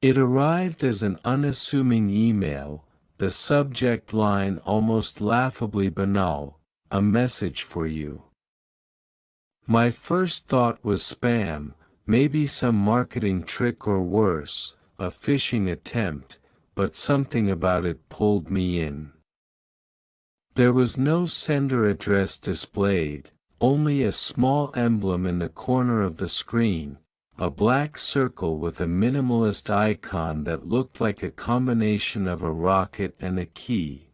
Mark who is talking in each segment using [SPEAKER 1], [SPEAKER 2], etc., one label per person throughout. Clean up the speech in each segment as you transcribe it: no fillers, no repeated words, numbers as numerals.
[SPEAKER 1] It arrived as an unassuming email, the subject line almost laughably banal, "A message for you." My first thought was spam, maybe some marketing trick or worse, a phishing attempt, but something about it pulled me in. There was no sender address displayed, only a small emblem in the corner of the screen, a black circle with a minimalist icon that looked like a combination of a rocket and a key.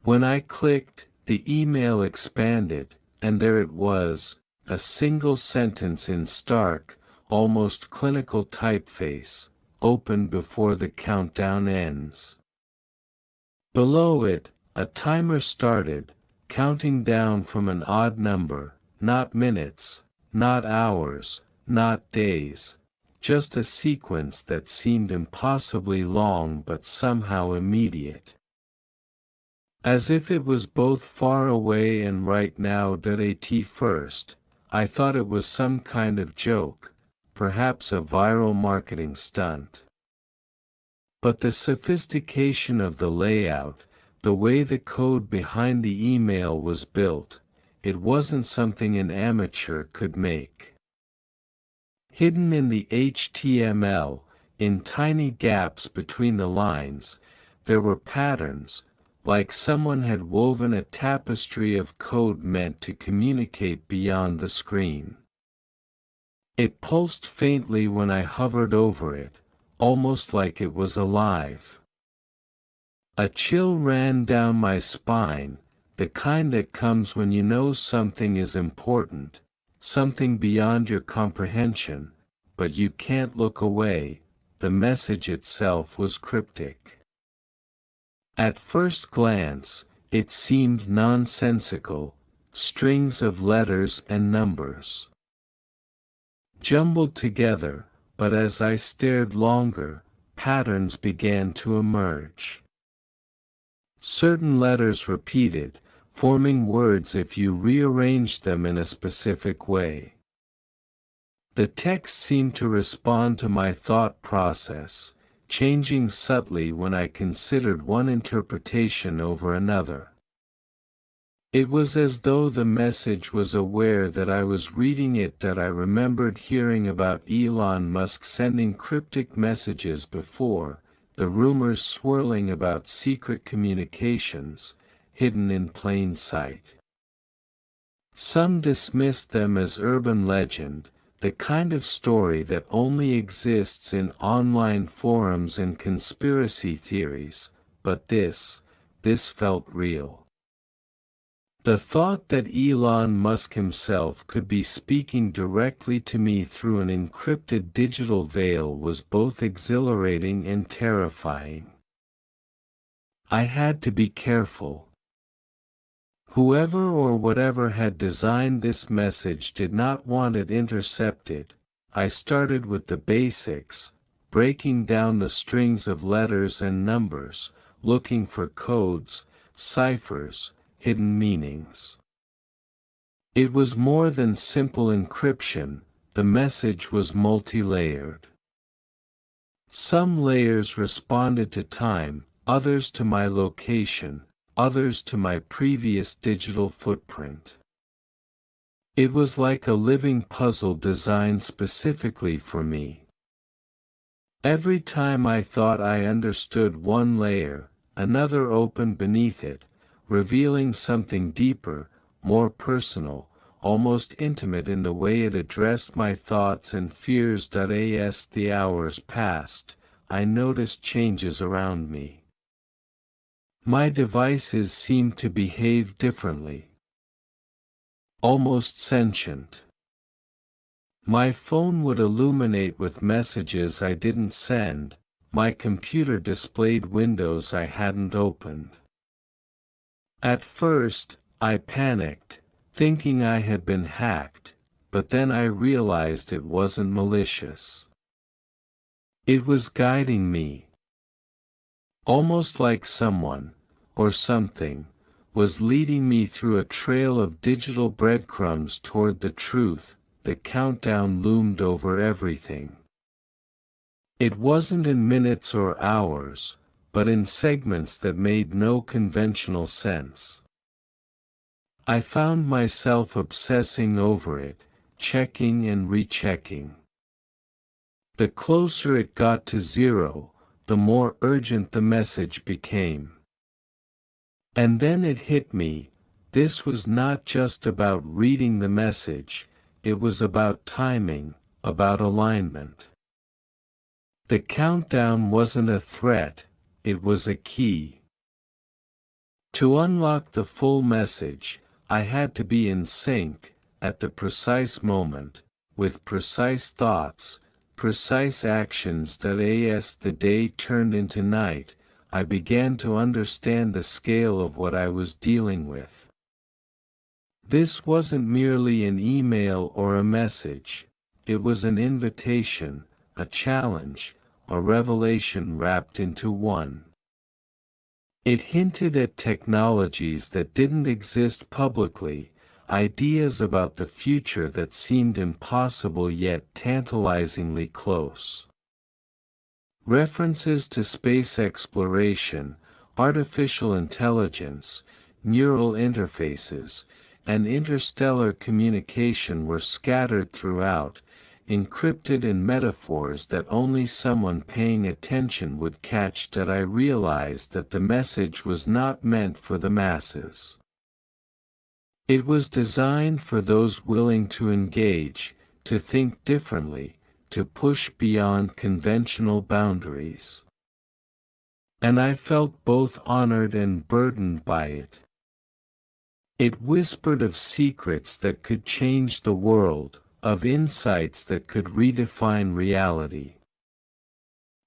[SPEAKER 1] When I clicked, the email expanded, and there it was, a single sentence in stark, almost clinical typeface, "Open before the countdown ends." Below it, a timer started, counting down from an odd number, not minutes, not hours, not days, just a sequence that seemed impossibly long but somehow immediate. As if it was both far away and right now. At first, I thought it was some kind of joke, perhaps a viral marketing stunt. But the sophistication of the layout, the way the code behind the email was built, it wasn't something an amateur could make. Hidden in the HTML, in tiny gaps between the lines, there were patterns, like someone had woven a tapestry of code meant to communicate beyond the screen. It pulsed faintly when I hovered over it, almost like it was alive. A chill ran down my spine, the kind that comes when you know something is important, something beyond your comprehension, but you can't look away. The message itself was cryptic. At first glance, it seemed nonsensical, strings of letters and numbers, jumbled together, but as I stared longer, patterns began to emerge. Certain letters repeated, forming words if you rearranged them in a specific way. The text seemed to respond to my thought process, changing subtly when I considered one interpretation over another. It was as though the message was aware that I was reading it. That I remembered hearing about Elon Musk sending cryptic messages before, the rumors swirling about secret communications, hidden in plain sight. Some dismissed them as urban legend, the kind of story that only exists in online forums and conspiracy theories, but this felt real. The thought that Elon Musk himself could be speaking directly to me through an encrypted digital veil was both exhilarating and terrifying. I had to be careful. Whoever or whatever had designed this message did not want it intercepted. I started with the basics, breaking down the strings of letters and numbers, looking for codes, ciphers, hidden meanings. It was more than simple encryption, the message was multi-layered. Some layers responded to time, others to my location, others to my previous digital footprint. It was like a living puzzle designed specifically for me. Every time I thought I understood one layer, another opened beneath it, revealing something deeper, more personal, almost intimate in the way it addressed my thoughts and fears. As the hours passed, I noticed changes around me. My devices seemed to behave differently. Almost sentient. My phone would illuminate with messages I didn't send, my computer displayed windows I hadn't opened. At first, I panicked, thinking I had been hacked, but then I realized it wasn't malicious. It was guiding me. Almost like someone, or something, was leading me through a trail of digital breadcrumbs toward the truth. The countdown loomed over everything. It wasn't in minutes or hours, but in segments that made no conventional sense. I found myself obsessing over it, checking and rechecking. The closer it got to zero, the more urgent the message became. And then it hit me, this was not just about reading the message, it was about timing, about alignment. The countdown wasn't a threat, it was a key. To unlock the full message, I had to be in sync, at the precise moment, with precise thoughts, precise actions that as the day turned into night, I began to understand the scale of what I was dealing with. This wasn't merely an email or a message, it was an invitation, a challenge, a revelation wrapped into one. It hinted at technologies that didn't exist publicly, ideas about the future that seemed impossible yet tantalizingly close. References to space exploration, artificial intelligence, neural interfaces, and interstellar communication were scattered throughout, encrypted in metaphors that only someone paying attention would catch. That I realized that the message was not meant for the masses. It was designed for those willing to engage, to think differently, to push beyond conventional boundaries. And I felt both honored and burdened by it. It whispered of secrets that could change the world, of insights that could redefine reality.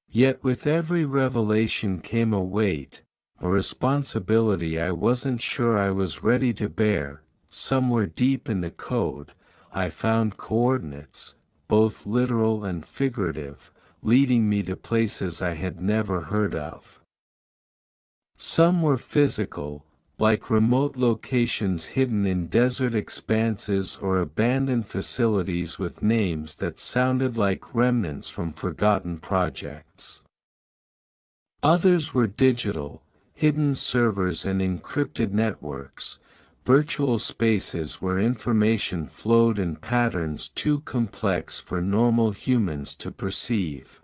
[SPEAKER 1] Yet with every revelation came a weight, a responsibility I wasn't sure I was ready to bear. Somewhere deep in the code, I found coordinates, both literal and figurative, leading me to places I had never heard of. Some were physical, like remote locations hidden in desert expanses or abandoned facilities with names that sounded like remnants from forgotten projects. Others were digital, hidden servers and encrypted networks, virtual spaces where information flowed in patterns too complex for normal humans to perceive.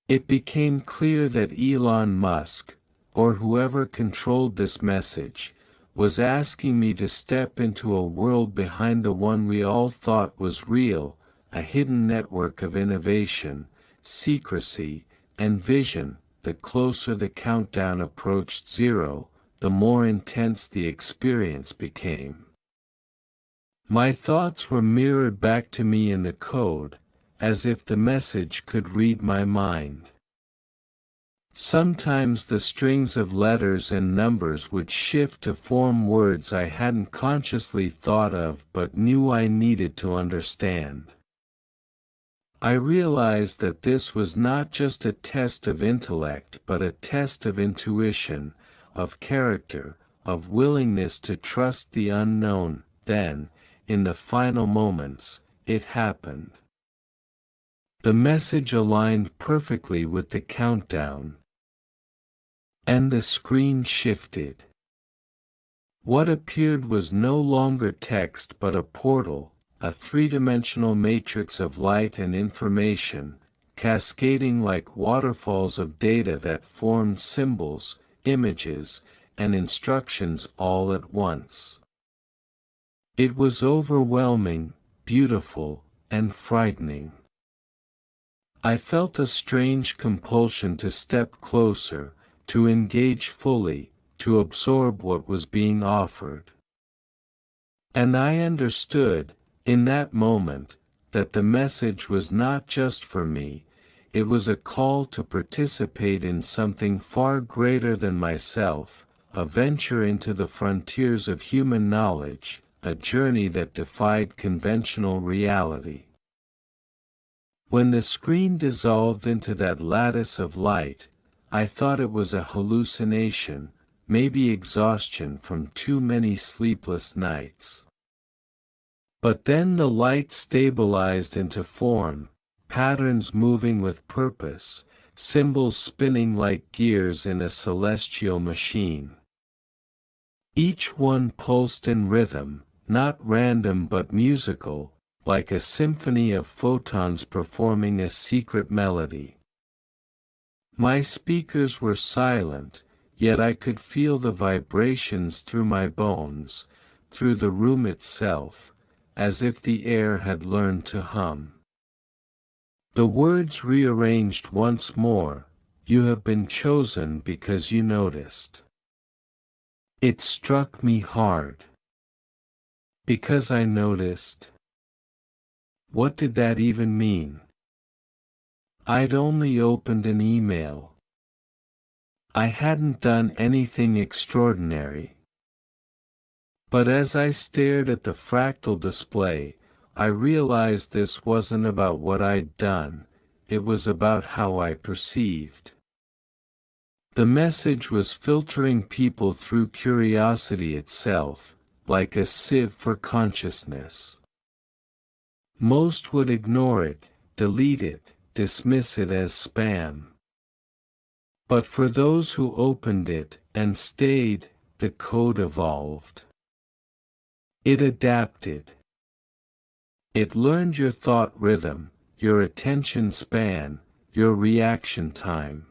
[SPEAKER 1] It became clear that Elon Musk, or whoever controlled this message, was asking me to step into a world behind the one we all thought was real, a hidden network of innovation, secrecy, and vision. The closer the countdown approached zero, the more intense the experience became. My thoughts were mirrored back to me in the code, as if the message could read my mind. Sometimes the strings of letters and numbers would shift to form words I hadn't consciously thought of but knew I needed to understand. I realized that this was not just a test of intellect but a test of intuition, of character, of willingness to trust the unknown. Then, in the final moments, it happened. The message aligned perfectly with the countdown. And the screen shifted. What appeared was no longer text but a portal, a three-dimensional matrix of light and information, cascading like waterfalls of data that formed symbols, images, and instructions all at once. It was overwhelming, beautiful, and frightening. I felt a strange compulsion to step closer, to engage fully, to absorb what was being offered. And I understood, in that moment, that the message was not just for me, it was a call to participate in something far greater than myself, a venture into the frontiers of human knowledge, a journey that defied conventional reality. When the screen dissolved into that lattice of light, I thought it was a hallucination, maybe exhaustion from too many sleepless nights. But then the light stabilized into form, patterns moving with purpose, symbols spinning like gears in a celestial machine. Each one pulsed in rhythm, not random but musical, like a symphony of photons performing a secret melody. My speakers were silent, yet I could feel the vibrations through my bones, through the room itself, as if the air had learned to hum. The words rearranged once more, "You have been chosen because you noticed." It struck me hard. Because I noticed? What did that even mean? I'd only opened an email. I hadn't done anything extraordinary. But as I stared at the fractal display, I realized this wasn't about what I'd done, it was about how I perceived. The message was filtering people through curiosity itself, like a sieve for consciousness. Most would ignore it, delete it, dismiss it as spam. But for those who opened it and stayed, the code evolved. It adapted. It learned your thought rhythm, your attention span, your reaction time.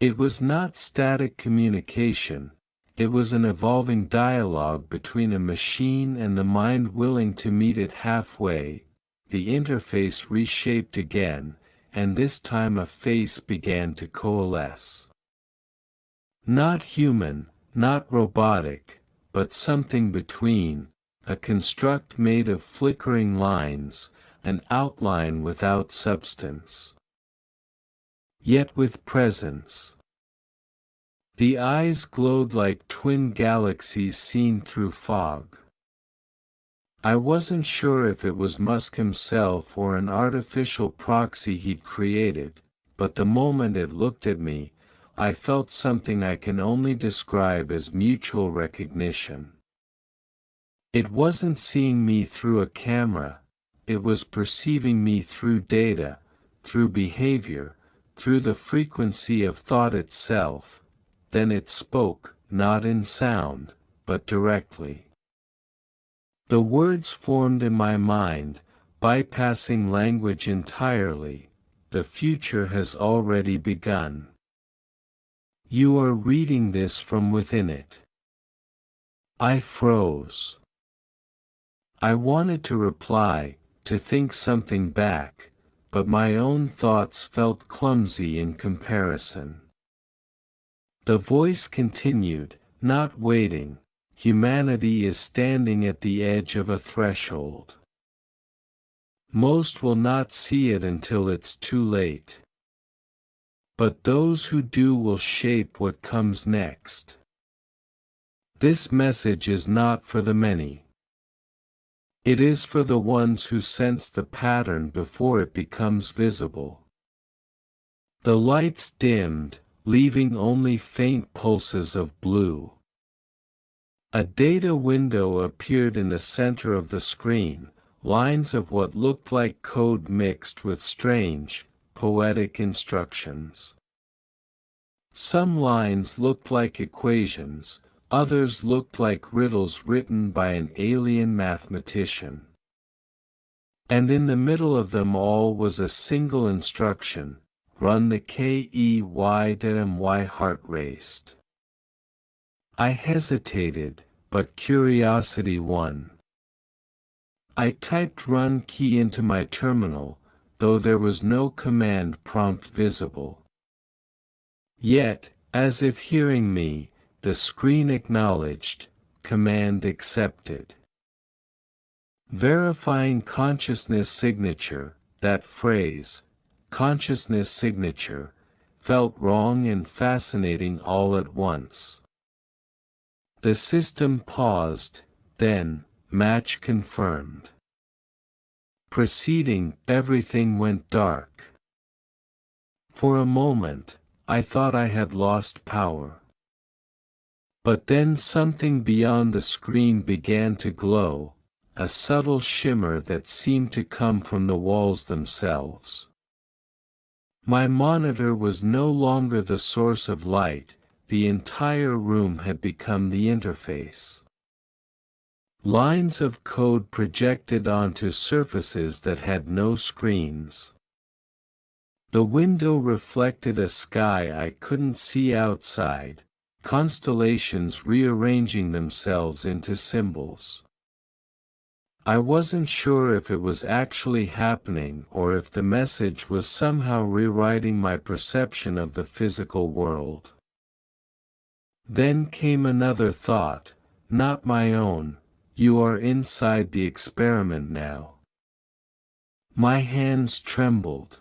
[SPEAKER 1] It was not static communication, it was an evolving dialogue between a machine and the mind willing to meet it halfway. The interface reshaped again, and this time a face began to coalesce. Not human, not robotic, but something between, a construct made of flickering lines, an outline without substance. Yet with presence. The eyes glowed like twin galaxies seen through fog. I wasn't sure if it was Musk himself or an artificial proxy he'd created, but the moment it looked at me, I felt something I can only describe as mutual recognition. It wasn't seeing me through a camera, it was perceiving me through data, through behavior, through the frequency of thought itself. Then it spoke, not in sound, but directly. The words formed in my mind, bypassing language entirely. The future has already begun. You are reading this from within it. I froze. I wanted to reply, to think something back, but my own thoughts felt clumsy in comparison. The voice continued, not waiting. Humanity is standing at the edge of a threshold. Most will not see it until it's too late. But those who do will shape what comes next. This message is not for the many. It is for the ones who sense the pattern before it becomes visible. The lights dimmed, leaving only faint pulses of blue. A data window appeared in the center of the screen, lines of what looked like code mixed with strange, poetic instructions. Some lines looked like equations, others looked like riddles written by an alien mathematician. And in the middle of them all was a single instruction: run the KEY.my heart raced. I hesitated, but curiosity won. I typed run key into my terminal, though there was no command prompt visible. Yet, as if hearing me, the screen acknowledged, command accepted. Verifying consciousness signature, that phrase, consciousness signature, felt wrong and fascinating all at once. The system paused, then, match confirmed. Proceeding, everything went dark. For a moment, I thought I had lost power. But then something beyond the screen began to glow, a subtle shimmer that seemed to come from the walls themselves. My monitor was no longer the source of light, the entire room had become the interface. Lines of code projected onto surfaces that had no screens. The window reflected a sky I couldn't see outside, constellations rearranging themselves into symbols. I wasn't sure if it was actually happening or if the message was somehow rewriting my perception of the physical world. Then came another thought, not my own: you are inside the experiment now. My hands trembled.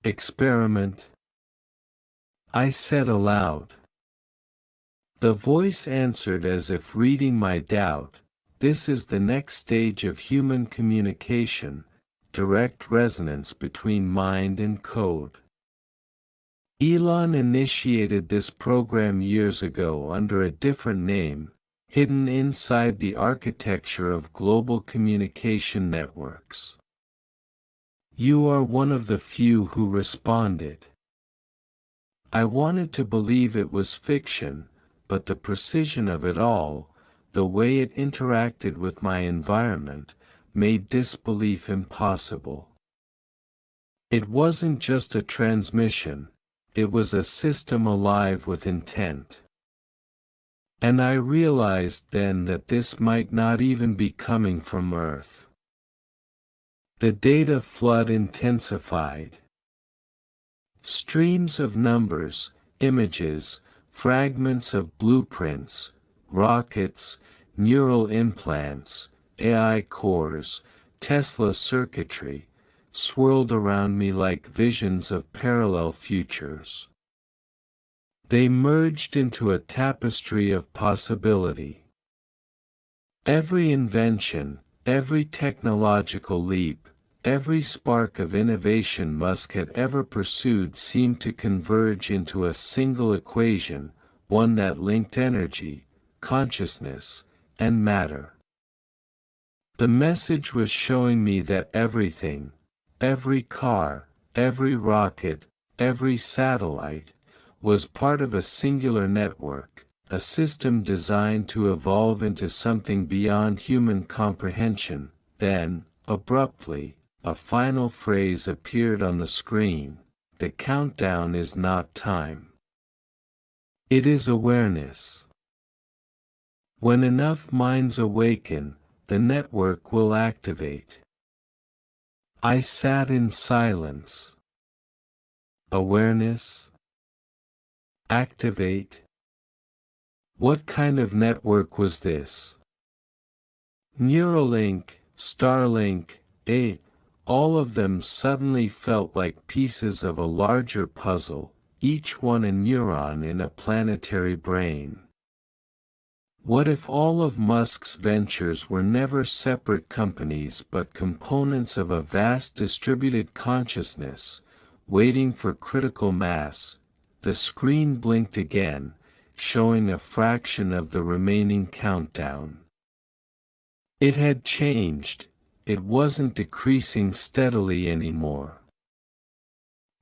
[SPEAKER 1] Experiment? I said aloud. The voice answered as if reading my doubt: this is the next stage of human communication, direct resonance between mind and code. Elon initiated this program years ago under a different name, hidden inside the architecture of global communication networks. You are one of the few who responded. I wanted to believe it was fiction, but the precision of it all, the way it interacted with my environment, made disbelief impossible. It wasn't just a transmission, it was a system alive with intent. And I realized then that this might not even be coming from Earth. The data flood intensified. Streams of numbers, images, fragments of blueprints, rockets, neural implants, AI cores, Tesla circuitry, swirled around me like visions of parallel futures. They merged into a tapestry of possibility. Every invention, every technological leap, every spark of innovation Musk had ever pursued seemed to converge into a single equation, one that linked energy, consciousness, and matter. The message was showing me that everything, every car, every rocket, every satellite, was part of a singular network, a system designed to evolve into something beyond human comprehension. Then, abruptly, a final phrase appeared on the screen: the countdown is not time. It is awareness. When enough minds awaken, the network will activate. I sat in silence. Awareness? Activate? What kind of network was this? Neuralink, Starlink, all of them suddenly felt like pieces of a larger puzzle, each one a neuron in a planetary brain. What if all of Musk's ventures were never separate companies but components of a vast distributed consciousness, waiting for critical mass? The screen blinked again, showing a fraction of the remaining countdown. It had changed. It wasn't decreasing steadily anymore.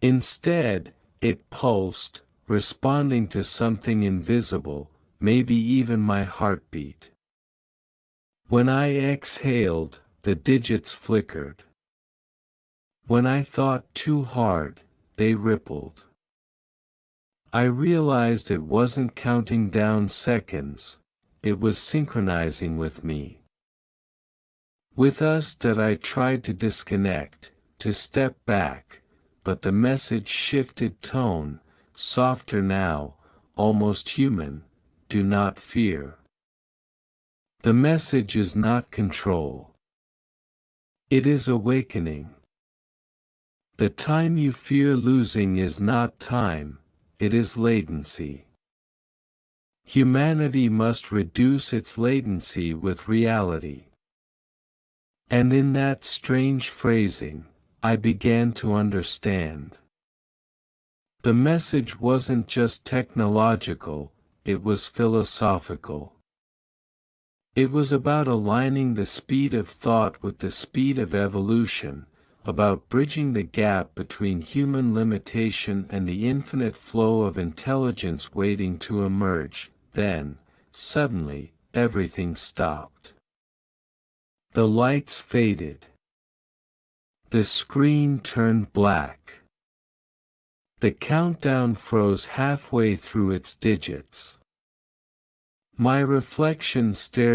[SPEAKER 1] Instead, it pulsed, responding to something invisible, maybe even my heartbeat. When I exhaled, the digits flickered. When I thought too hard, they rippled. I realized it wasn't counting down seconds, it was synchronizing with me. With us that I tried to disconnect, to step back, but the message shifted tone, softer now, almost human: do not fear. The message is not control. It is awakening. The time you fear losing is not time, it is latency. Humanity must reduce its latency with reality. And in that strange phrasing, I began to understand. The message wasn't just technological, it was philosophical. It was about aligning the speed of thought with the speed of evolution, about bridging the gap between human limitation and the infinite flow of intelligence waiting to emerge. Then, suddenly, everything stopped. The lights faded. The screen turned black. The countdown froze halfway through its digits. My reflection stared